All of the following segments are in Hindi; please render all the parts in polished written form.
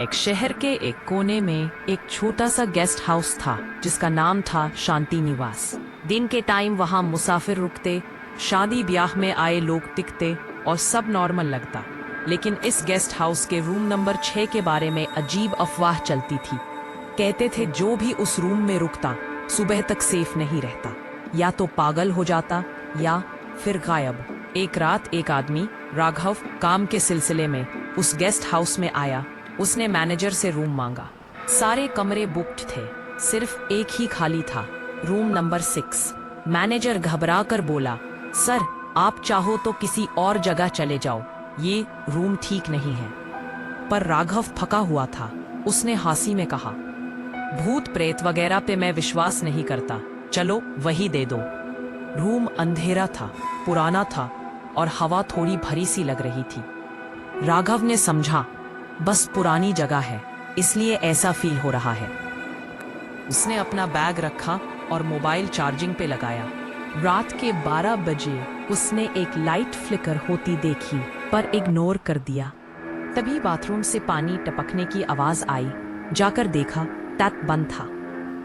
एक शहर के एक कोने में एक छोटा सा गेस्ट हाउस था जिसका नाम था शांति निवास। दिन के टाइम वहां मुसाफिर रुकते, शादी ब्याह में आए लोग टिकते और सब नॉर्मल लगता। लेकिन इस गेस्ट हाउस के रूम नंबर 6 के बारे में अजीब अफवाह चलती थी। कहते थे जो भी उस रूम में रुकता सुबह तक सेफ नहीं रहता, या तो पागल हो जाता या फिर गायब। एक रात एक आदमी राघव काम के सिलसिले में उस गेस्ट हाउस में आया। उसने मैनेजर से रूम मांगा। सारे कमरे बुक्ड थे, सिर्फ एक ही खाली था, रूम नंबर 6। मैनेजर घबरा कर बोला, सर आप चाहो तो किसी और जगह चले जाओ, ये रूम ठीक नहीं है। पर राघव थका हुआ था। उसने हंसी में कहा, भूत प्रेत वगैरह पे मैं विश्वास नहीं करता, चलो वही दे दो। रूम अंधेरा था, पुराना था और हवा थोड़ी भरी सी लग रही थी। राघव ने समझा बस पुरानी जगह है इसलिए ऐसा फील हो रहा है। उसने अपना बैग रखा और मोबाइल चार्जिंग पे लगाया। रात के 12 बजे उसने एक लाइट फ्लिकर होती देखी पर इग्नोर कर दिया। तभी बाथरूम से पानी टपकने की आवाज आई। जाकर देखा, टैप बंद था।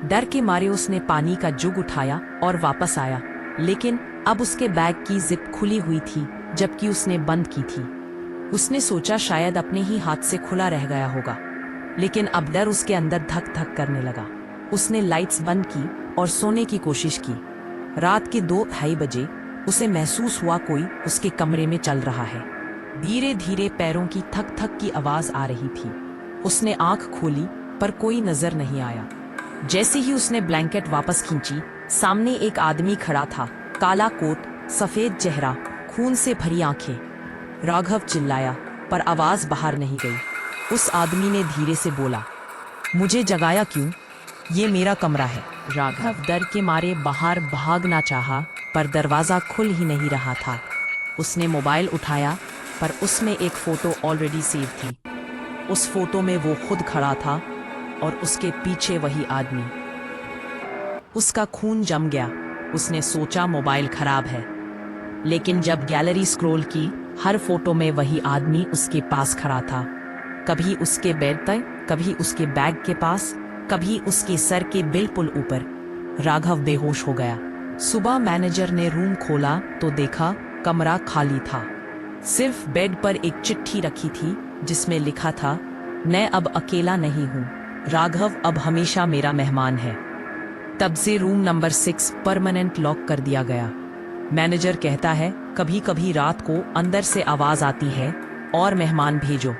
डर के मारे उसने पानी का जुग उठाया और वापस आया, लेकिन अब उसके बैग की जिप खुली हुई थी जबकि उसने बंद की थी। उसने सोचा शायद अपने ही हाथ से खुला रह गया होगा, लेकिन अब डर उसके अंदर धक धक करने लगा। उसने लाइट्स बंद की और सोने की कोशिश की। रात के 2-2:30 बजे उसे महसूस हुआ कोई उसके कमरे में चल रहा है। धीरे धीरे पैरों की थक थक की आवाज आ रही थी। उसने आंख खोली पर कोई नजर नहीं आया। जैसे ही उसने ब्लैंकेट वापस खींची, सामने एक आदमी खड़ा था, काला कोट, सफेद चेहरा, खून से भरी आंखें। राघव चिल्लाया पर आवाज बाहर नहीं गई। उस आदमी ने धीरे से बोला, मुझे जगाया क्यों? ये मेरा कमरा है। राघव डर के मारे बाहर भागना चाहा पर दरवाजा खुल ही नहीं रहा था। उसने मोबाइल उठाया पर उसमें एक फोटो ऑलरेडी सेव थी। उस फोटो में वो खुद खड़ा था और उसके पीछे वही आदमी। उसका खून जम गया। उसने सोचा मोबाइल खराब है, लेकिन जब गैलरी स्क्रॉल की, हर फोटो में वही आदमी उसके पास खड़ा था। कभी उसके बेड तक, कभी उसके बैग के पास, कभी उसके सर के बिल्कुल ऊपर। राघव बेहोश हो गया। सुबह मैनेजर ने रूम खोला तो देखा कमरा खाली था। सिर्फ बेड पर एक चिट्ठी रखी थी जिसमें लिखा था, मैं अब अकेला नहीं हूँ, राघव अब हमेशा मेरा मेहमान है। तब से रूम नंबर 6 परमानेंट लॉक कर दिया गया। मैनेजर कहता है, कभी कभी रात को अंदर से आवाज आती है और मेहमान भेजो।